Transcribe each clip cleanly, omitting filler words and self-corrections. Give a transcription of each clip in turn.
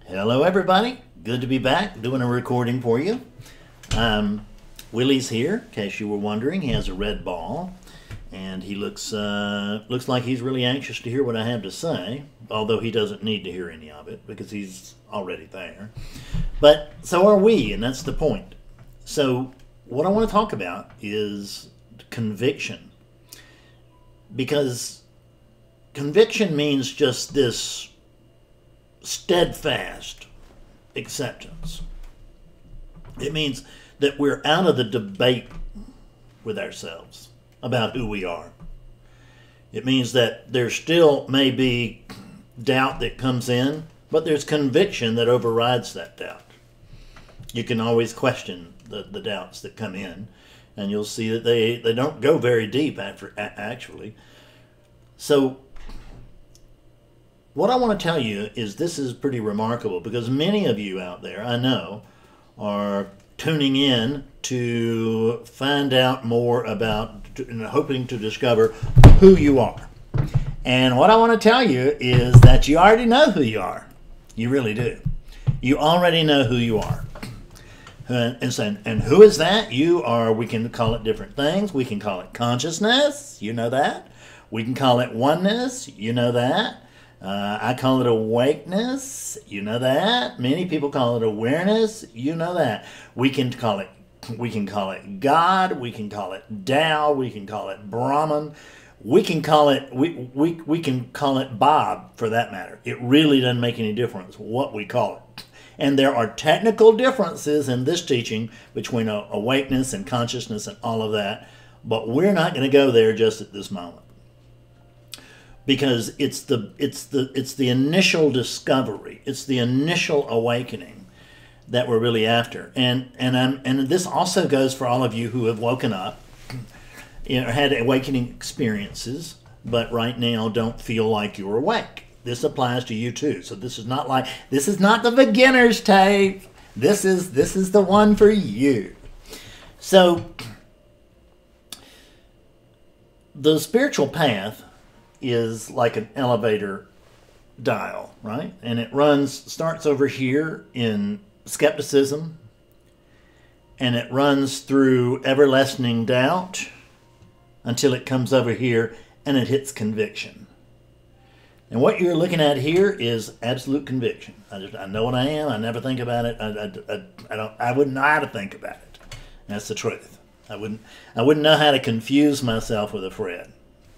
Hello everybody, good to be back doing a recording for you. Willie's here, in case you were wondering. He has a red ball and he looks like he's really anxious to hear what I have to say, although he doesn't need to hear any of it because he's already there. But so are we, and that's the point. So what I want to talk about is conviction, because conviction means just this steadfast acceptance. It means that we're out of the debate with ourselves about who we are. It means that there still may be doubt that comes in, but there's conviction that overrides that doubt. You can always question the doubts that come in, and you'll see that they don't go very deep actually. So what I want to tell you is this is pretty remarkable, because many of you out there, I know, are tuning in to find out more about, hoping to discover who you are. And what I want to tell you is that you already know who you are. You really do. You already know who you are. And who is that? You are, we can call it different things. We can call it consciousness. You know that. We can call it oneness. You know that. I call it awakeness. You know that. Many people call it awareness. You know that. We can call it God. We can call it Tao. We can call it Brahman. We can call it we can call it Bob, for that matter. It really doesn't make any difference what we call it. And there are technical differences in this teaching between awakeness and consciousness and all of that, but we're not going to go there just at this moment, because it's the initial discovery, it's the initial awakening that we're really after. And this also goes for all of you who have woken up, had awakening experiences, but right now don't feel like you're awake. This applies to you too. So this is not the beginner's tape. This is the one for you. So the spiritual path is like an elevator dial, right? And it starts over here in skepticism, and it runs through ever-lessening doubt until it comes over here and it hits conviction. And what you're looking at here is absolute conviction. I know what I am. I never think about it. I wouldn't know how to think about it. That's the truth. I wouldn't know how to confuse myself with a Fred.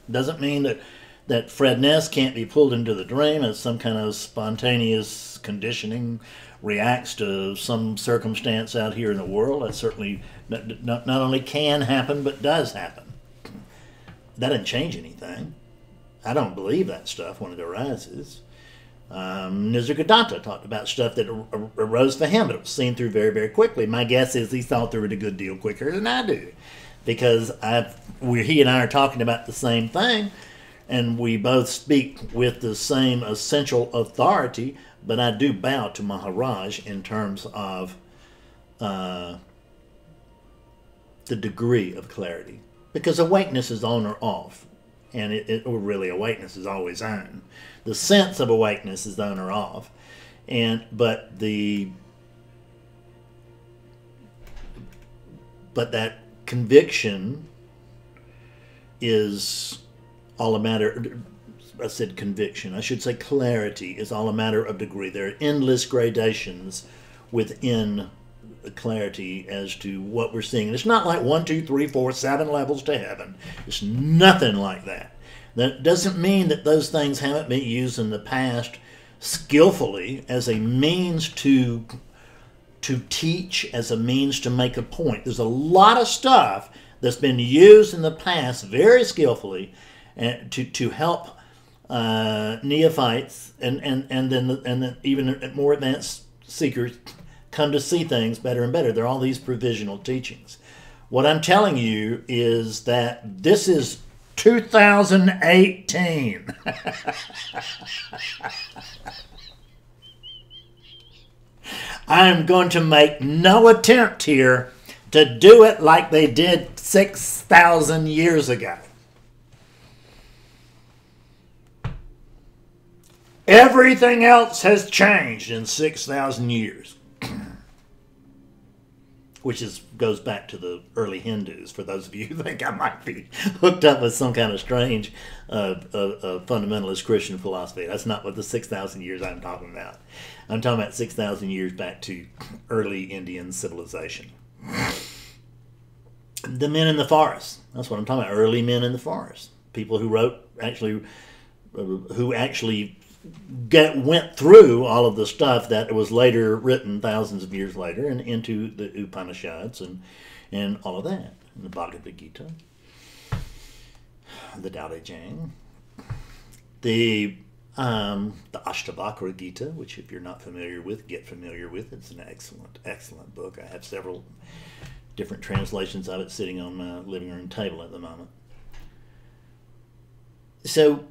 Doesn't mean that Fred Ness can't be pulled into the dream as some kind of spontaneous conditioning reacts to some circumstance out here in the world. That certainly not only can happen, but does happen. That doesn't change anything. I don't believe that stuff when it arises. Nisargadatta talked about stuff that arose for him, but it was seen through very, very quickly. My guess is he saw through it a good deal quicker than I do, because he and I are talking about the same thing, and we both speak with the same essential authority, but I do bow to Maharaj in terms of the degree of clarity, because awakeness is on or off. And or really, awakeness is always on. The sense of awakeness is on or off, but that conviction is all a matter. I said conviction. I should say clarity is all a matter of degree. There are endless gradations within clarity as to what we're seeing. And it's not like 1, 2, 3, 4, 7 levels to heaven. It's nothing like that. That doesn't mean that those things haven't been used in the past skillfully as a means to teach, as a means to make a point. There's a lot of stuff that's been used in the past very skillfully to help neophytes and then even more advanced seekers come to see things better and better. There are all these provisional teachings. What I'm telling you is that this is 2018. I'm going to make no attempt here to do it like they did 6,000 years ago. Everything else has changed in 6,000 years. Which goes back to the early Hindus, for those of you who think I might be hooked up with some kind of strange fundamentalist Christian philosophy. That's not what the 6,000 years I'm talking about. I'm talking about 6,000 years back to early Indian civilization. The men in the forest. That's what I'm talking about. Early men in the forest. People who went through all of the stuff that was later written thousands of years later and into the Upanishads and all of that. And the Bhagavad Gita, the Tao Te Ching, the Ashtavakra Gita, which if you're not familiar with, get familiar with. It's an excellent, excellent book. I have several different translations of it sitting on my living room table at the moment. So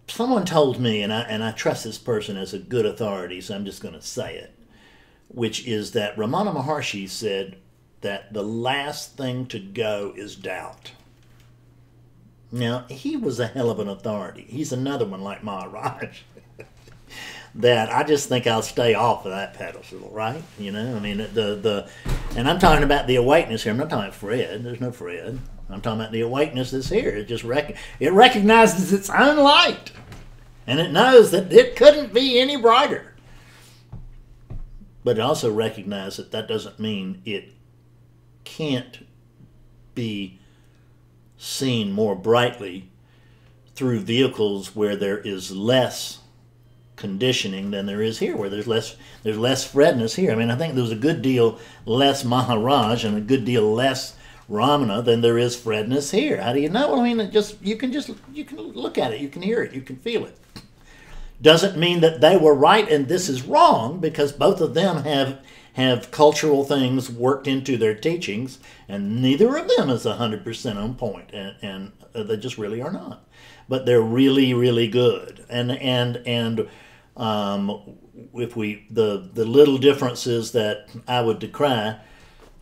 someone told me, and I trust this person as a good authority, so I'm just going to say it, which is that Ramana Maharshi said that the last thing to go is doubt. Now, he was a hell of an authority. He's another one like Maharaj. That I just think I'll stay off of that pedestal, right? You know, I mean, and I'm talking about the awakeness here. I'm not talking about Fred. There's no Fred. I'm talking about the awakeness that's here. It just it recognizes its own light, and it knows that it couldn't be any brighter. But it also recognizes that doesn't mean it can't be seen more brightly through vehicles where there is less conditioning than there is here, where there's less Fredness here. I mean, I think there's a good deal less Maharaj and a good deal less Ramana than there is Fredness here. How do you know? I mean, you can look at it, you can hear it, you can feel it. Doesn't mean that they were right and this is wrong, because both of them have cultural things worked into their teachings, and neither of them is 100% on point, and they just really are not. But they're really, really good, and if the little differences that I would decry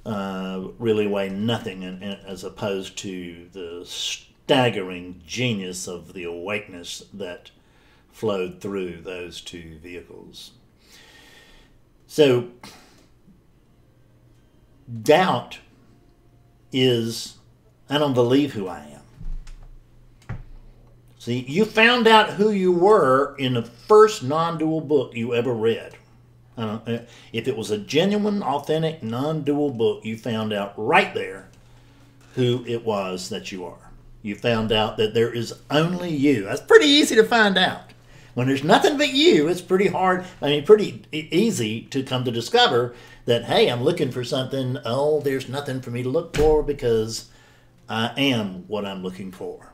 really weigh nothing, as opposed to the staggering genius of the awakeness that flowed through those two vehicles. So doubt is, I don't believe who I am. See, you found out who you were in the first non-dual book you ever read. If it was a genuine, authentic, non-dual book, you found out right there who it was that you are. You found out that there is only you. That's pretty easy to find out. When there's nothing but you, it's pretty hard, pretty easy to come to discover that, hey, I'm looking for something. Oh, there's nothing for me to look for because I am what I'm looking for.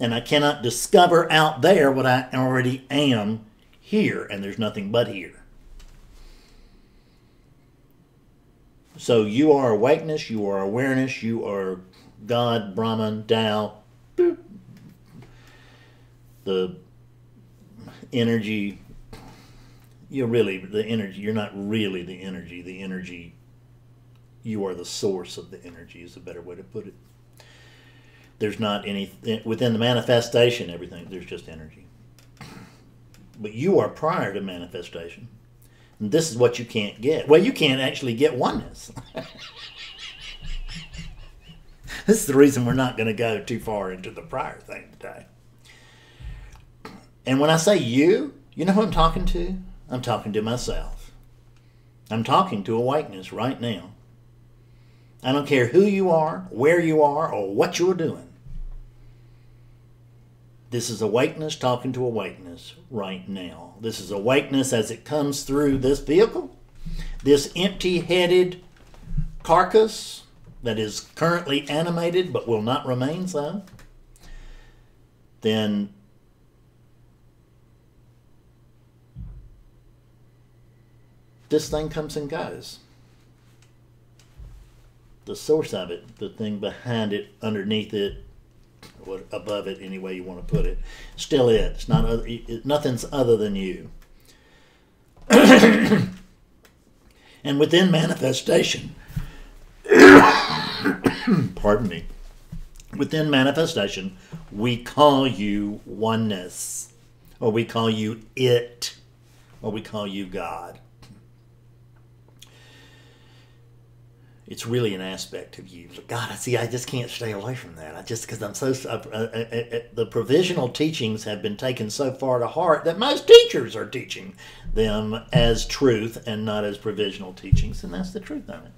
And I cannot discover out there what I already am here, and there's nothing but here. So you are awakeness, you are awareness, you are God, Brahman, Tao, boop. The energy, you're really the energy. You're not really the energy. The energy, you are the source of the energy is a better way to put it. There's not any, within the manifestation, everything, there's just energy. But you are prior to manifestation. And this is what you can't get. Well, you can't actually get oneness. This is the reason we're not going to go too far into the prior thing today. And when I say you know who I'm talking to? I'm talking to myself. I'm talking to awakeness right now. I don't care who you are, where you are, or what you're doing. This is awakeness talking to awakeness right now. This is awakeness as it comes through this vehicle, this empty-headed carcass that is currently animated but will not remain so. Then this thing comes and goes. The source of it, the thing behind it, underneath it, or above it, any way you want to put it, still it. It's not nothing's other than you. And within manifestation, pardon me, within manifestation, we call you oneness, or we call you it, or we call you God. It's really an aspect of you. God, I just can't stay away from that. Because I'm so, the provisional teachings have been taken so far to heart that most teachers are teaching them as truth and not as provisional teachings, and that's the truth of it.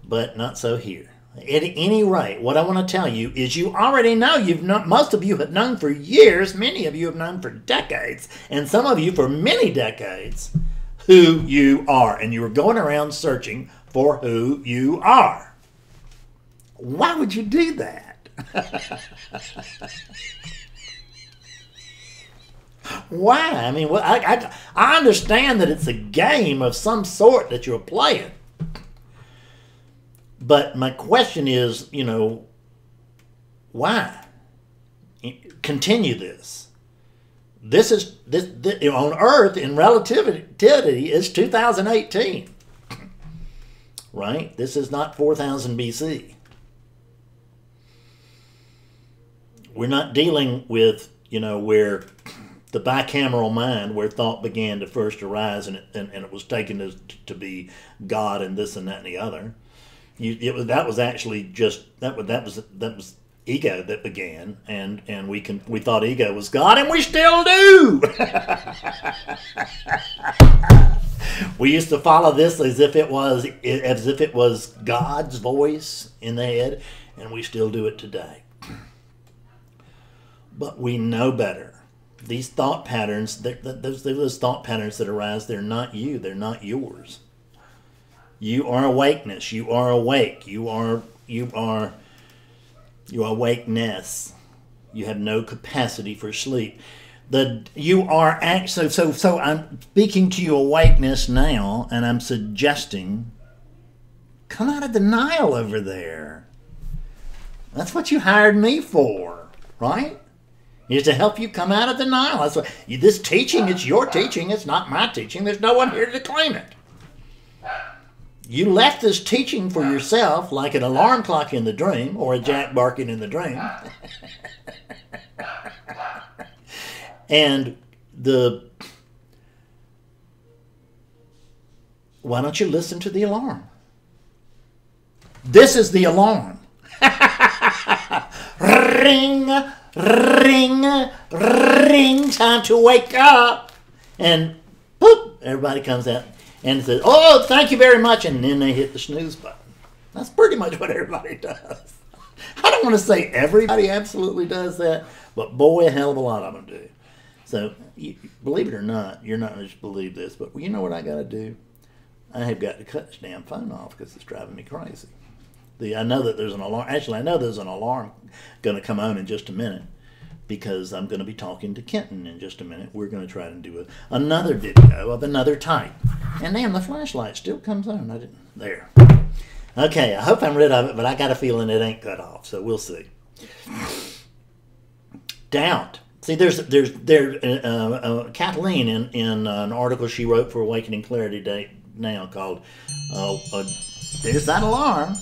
But not so here. At any rate, what I want to tell you is you already know, most of you have known for years, many of you have known for decades, and some of you for many decades, who you are. And you were going around searching for who you are. Why would you do that? Why? I mean, I understand that it's a game of some sort that you're playing. But my question is, why? Continue this. This on Earth in relativity is 2018. Right? This is not 4000 BC. We're not dealing with, where the bicameral mind, where thought began to first arise and it was taken to be God and this and that and the other. That was actually just that was ego that began, and we thought ego was God, and we still do. We used to follow this as if it was God's voice in the head, and we still do it today. But we know better. These thought patterns, those thought patterns that arise, they're not you. They're not yours. You are awakeness. You are awake. You are awakeness. You have no capacity for sleep. You are actually so. I'm speaking to you awakeness now, and I'm suggesting, come out of denial over there. That's what you hired me for, right? Is to help you come out of denial. That's what this teaching. It's your teaching. It's not my teaching. There's no one here to claim it. You left this teaching for yourself like an alarm clock in the dream or a jack barking in the dream. And why don't you listen to the alarm? This is the alarm. Ring, ring, ring, time to wake up. And boop, everybody comes out and says, oh, thank you very much. And then they hit the snooze button. That's pretty much what everybody does. I don't want to say everybody absolutely does that, but boy, a hell of a lot of them do. So, believe it or not, you're not going to just believe this, but you know what I got to do? I have got to cut this damn phone off because it's driving me crazy. I know that there's an alarm. Actually, I know there's an alarm going to come on in just a minute because I'm going to be talking to Kenton in just a minute. We're going to try to do another video of another type. And damn, the flashlight still comes on. There. Okay, I hope I'm rid of it, but I got a feeling it ain't cut off, so we'll see. Doubt. See, there's Kathleen in an article she wrote for Awakening Clarity Day now called there's that alarm,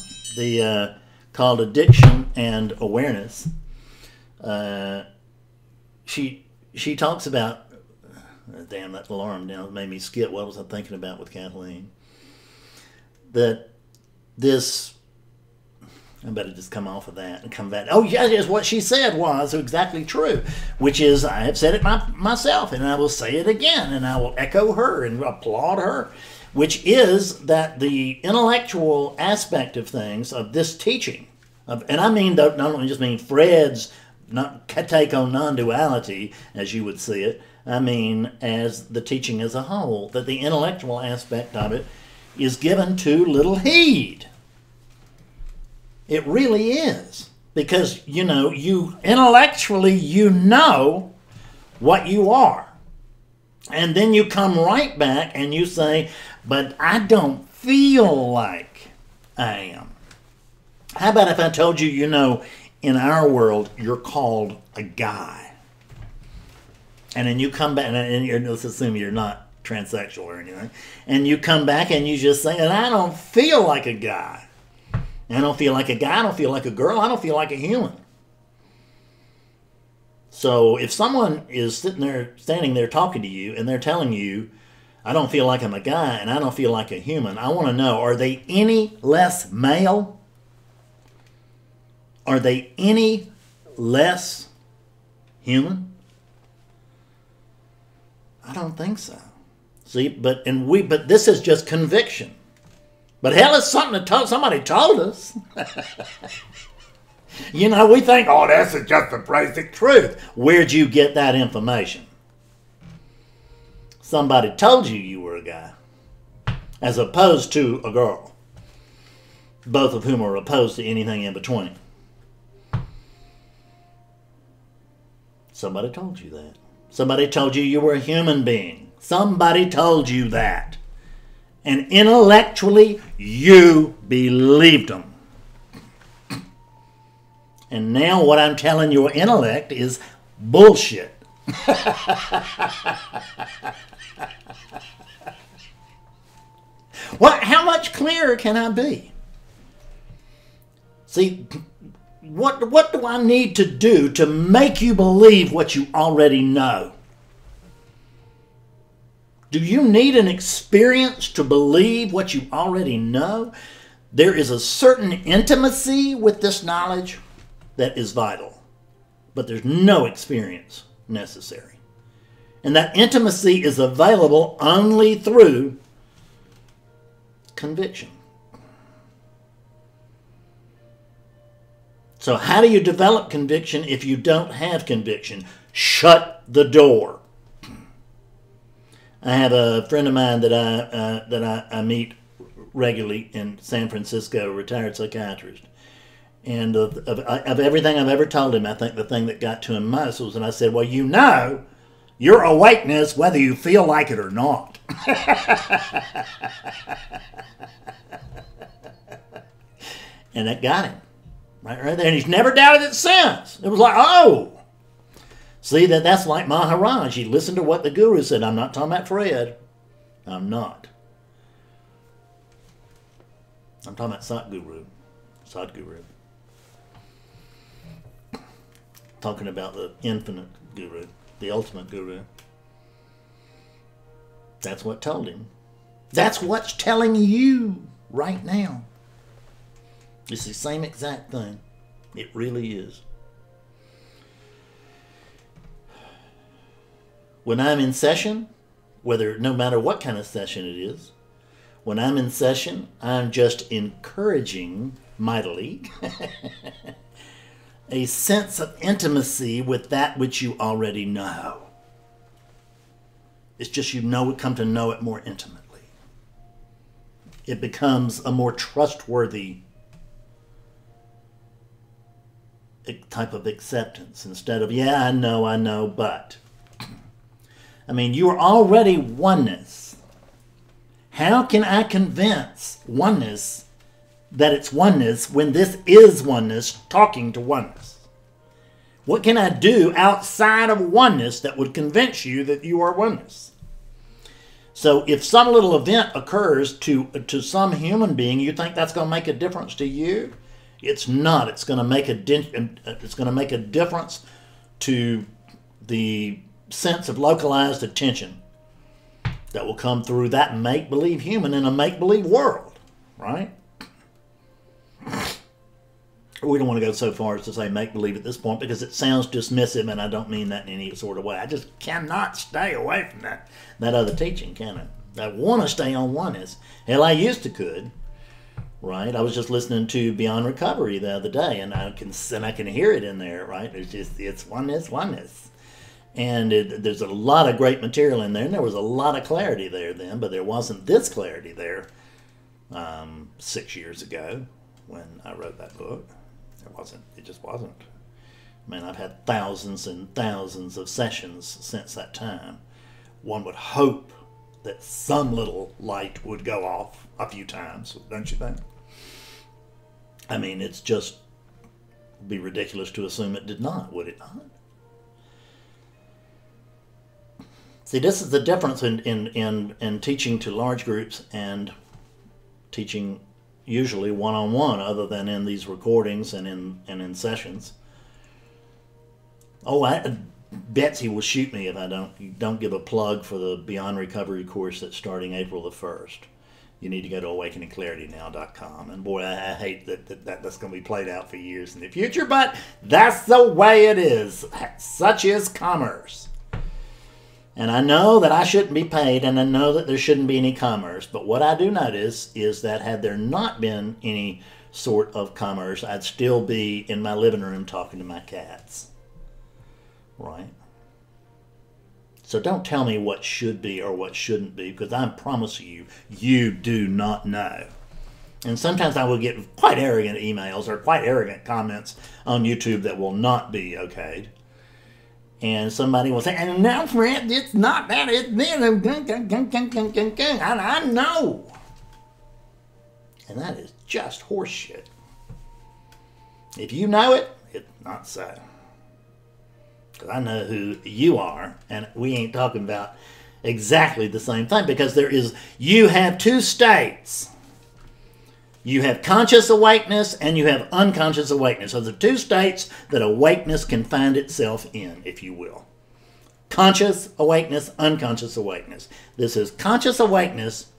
called Addiction and Awareness. She talks about, damn, that alarm now made me skip. What was I thinking about with Kathleen? That this, I better just come off of that and come back. Oh, yes, what she said was exactly true, which is, I have said it myself, and I will say it again, and I will echo her and applaud her, which is that the intellectual aspect of things, of this teaching, and I mean, not only just mean Fred's take on non-duality, as you would see it, I mean as the teaching as a whole, that the intellectual aspect of it is given too little heed. It really is. Because, you intellectually, you know what you are. And then you come right back and you say, but I don't feel like I am. How about if I told you, in our world, you're called a guy. And then you come back, and let's assume you're not transsexual or anything, and you come back and you just say, and I don't feel like a guy. I don't feel like a guy, I don't feel like a girl, I don't feel like a human. So if someone is standing there talking to you, and they're telling you, I don't feel like I'm a guy, and I don't feel like a human, I want to know, are they any less male? Are they any less human? I don't think so. See, but this is just conviction. But hell, it's something that somebody told us. You know, we think, oh, this is just the basic truth. Where'd you get that information? Somebody told you were a guy, as opposed to a girl, both of whom are opposed to anything in between. Somebody told you that. Somebody told you were a human being. Somebody told you that. And intellectually, you believed them. And now what I'm telling your intellect is bullshit. Well, how much clearer can I be? See, what do I need to do to make you believe what you already know? Do you need an experience to believe what you already know? There is a certain intimacy with this knowledge that is vital, but there's no experience necessary. And that intimacy is available only through conviction. So how do you develop conviction if you don't have conviction? Shut the door. I have a friend of mine that I meet regularly in San Francisco, a retired psychiatrist. And of everything I've ever told him, I think the thing that got to him most was when I said, well, you know, your awakeness whether you feel like it or not. And that got him. Right there. And he's never doubted it since. It was like, oh. See, that's like Maharaj. He listened to what the guru said. I'm not talking about Fred. I'm not. I'm talking about Sadguru. Talking about the infinite guru, the ultimate guru. That's what told him. That's what's telling you right now. It's the same exact thing. It really is. When I'm in session, no matter what kind of session it is, when I'm in session, I'm just encouraging mightily a sense of intimacy with that which you already know. It's just come to know it more intimately. It becomes a more trustworthy type of acceptance instead of, yeah, I know, but. I mean, you are already oneness. How can I convince oneness that it's oneness when this is oneness talking to oneness? What can I do outside of oneness that would convince you that you are oneness? So if some little event occurs to some human being, you think that's going to make a difference to you? It's not. It's going to make a difference to the sense of localized attention that will come through that make-believe human in a make-believe world, right? We don't want to go so far as to say make-believe at this point because it sounds dismissive, and I don't mean that in any sort of way. I just cannot stay away from that other teaching, can I? I want to stay on oneness. Hell, I used to could. Right, I was just listening to Beyond Recovery the other day, and I can hear it in there. Right, it's oneness, and there's a lot of great material in there, and there was a lot of clarity there then, but there wasn't this clarity there 6 years ago when I wrote that book. It just wasn't. I mean, I've had thousands and thousands of sessions since that time. One would hope that some little light would go off a few times, don't you think? I mean, it's just be ridiculous to assume it did not, would it not? See, this is the difference in teaching to large groups and teaching usually one-on-one, other than in these recordings and in sessions. Oh, Betsy will shoot me if I don't give a plug for the Beyond Recovery course that's starting April the 1st. You need to go to awakeningclaritynow.com. And boy, I hate that's going to be played out for years in the future, but that's the way it is. Such is commerce. And I know that I shouldn't be paid, and I know that there shouldn't be any commerce. But what I do notice is that had there not been any sort of commerce, I'd still be in my living room talking to my cats. Right? So don't tell me what should be or what shouldn't be, because I promise you, you do not know. And sometimes I will get quite arrogant emails or quite arrogant comments on YouTube that will not be okayed. And somebody will say, and now, friend, it's not that, it's this, and I know. And that is just horseshit. If you know it, it's not so. Because I know who you are, and we ain't talking about exactly the same thing, because you have two states. You have conscious awakeness and you have unconscious awakeness. So the two states that awakeness can find itself in, if you will. Conscious awakeness, unconscious awakeness. This is conscious awakeness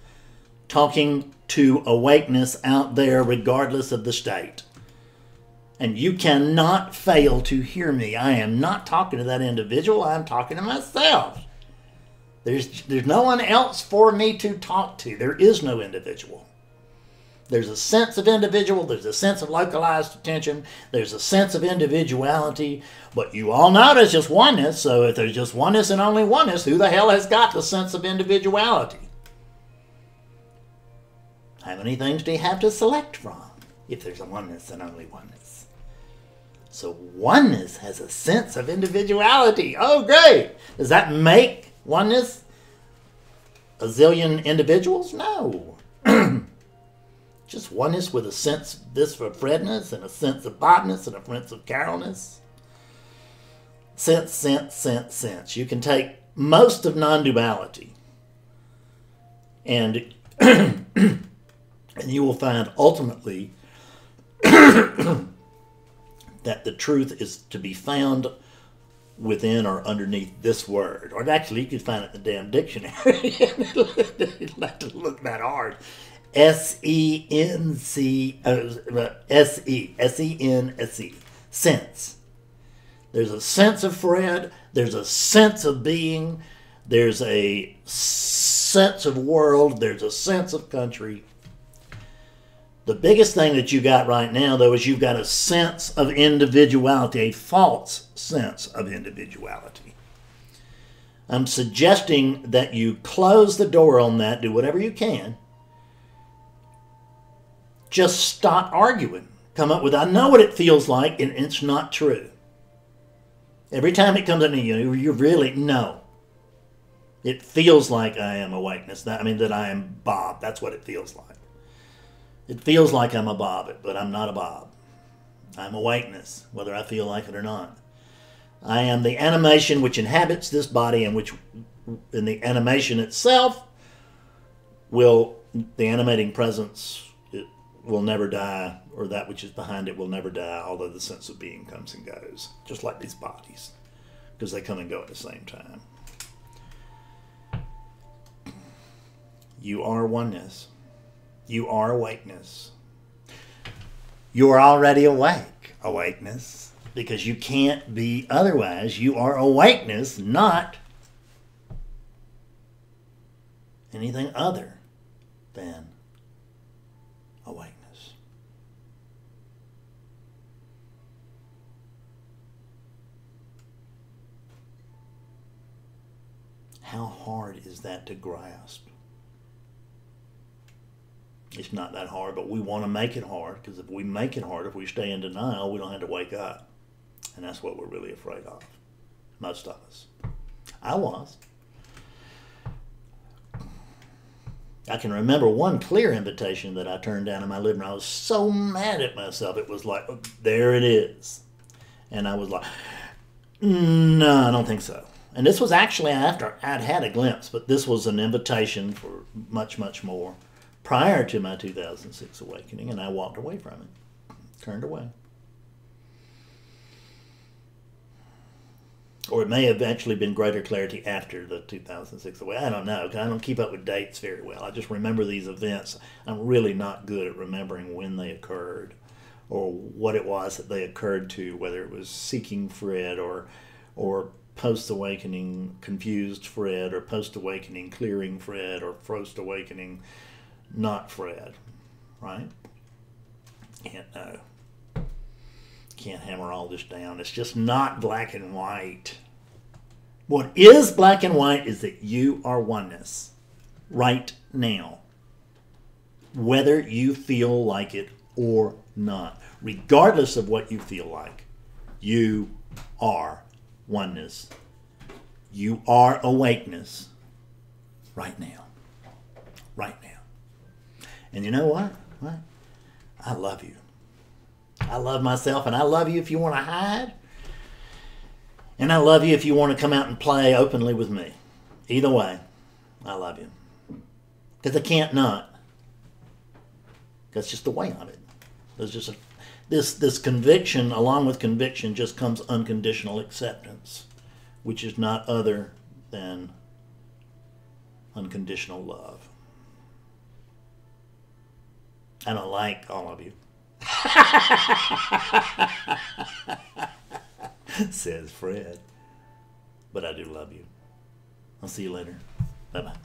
talking to awakeness out there regardless of the state. And you cannot fail to hear me. I am not talking to that individual. I'm talking to myself. There's no one else for me to talk to. There is no individual. There's a sense of individual. There's a sense of localized attention. There's a sense of individuality. But you all know there's just oneness. So if there's just oneness and only oneness, who the hell has got the sense of individuality? How many things do you have to select from if there's a oneness and only oneness? So oneness has a sense of individuality. Oh, great. Does that make oneness a zillion individuals? No. Just oneness with a sense of this for Fredness and a sense of Bobness and a sense of Carolness. Sense. You can take most of non-duality and you will find ultimately that the truth is to be found within or underneath this word. Or actually, you could find it in the damn dictionary. You don't have to look that hard. S-E-N-C, S-E, S-E-N-S-E, sense. There's a sense of Fred. There's a sense of being. There's a sense of world. There's a sense of country. The biggest thing that you got right now, though, is you've got a sense of individuality, a false sense of individuality. I'm suggesting that you close the door on that, do whatever you can. Just stop arguing. Come up with, I know what it feels like, and it's not true. Every time it comes into you really know. It feels like I am awakeness. That I am Bob. That's what it feels like. It feels like I'm a Bob, but I'm not a Bob. I'm awakeness, whether I feel like it or not. I am the animation which inhabits this body, and which, in the animation itself, the animating presence will never die, or that which is behind it will never die, although the sense of being comes and goes, just like these bodies, because they come and go at the same time. You are oneness. You are awakeness. You are already awake, awakeness, because you can't be otherwise. You are awakeness, not anything other than awakeness. How hard is that to grasp? It's not that hard, but we want to make it hard, because if we make it hard, if we stay in denial, we don't have to wake up. And that's what we're really afraid of. Most of us. I was. I can remember one clear invitation that I turned down in my living room. I was so mad at myself. It was like, oh, there it is. And I was like, no, I don't think so. And this was actually after I'd had a glimpse, but this was an invitation for much, much more prior to my 2006 awakening, and I walked away from it, turned away. Or it may have actually been greater clarity after the 2006 awakening. I don't know, because I don't keep up with dates very well. I just remember these events. I'm really not good at remembering when they occurred or what it was that they occurred to, whether it was seeking Fred or post-awakening confused Fred, or post-awakening clearing Fred, or post-awakening not Fred, right? Can't know. Can't hammer all this down. It's just not black and white. What is black and white is that you are oneness right now, whether you feel like it or not. Regardless of what you feel like, you are oneness. You are awakeness right now. Right now. And you know what? I love you. I love myself, and I love you if you want to hide. And I love you if you want to come out and play openly with me. Either way, I love you. Because I can't not. That's just the way of it. There's just this conviction, along with conviction, just comes unconditional acceptance, which is not other than unconditional love. I don't like all of you. Says Fred. But I do love you. I'll see you later. Bye-bye.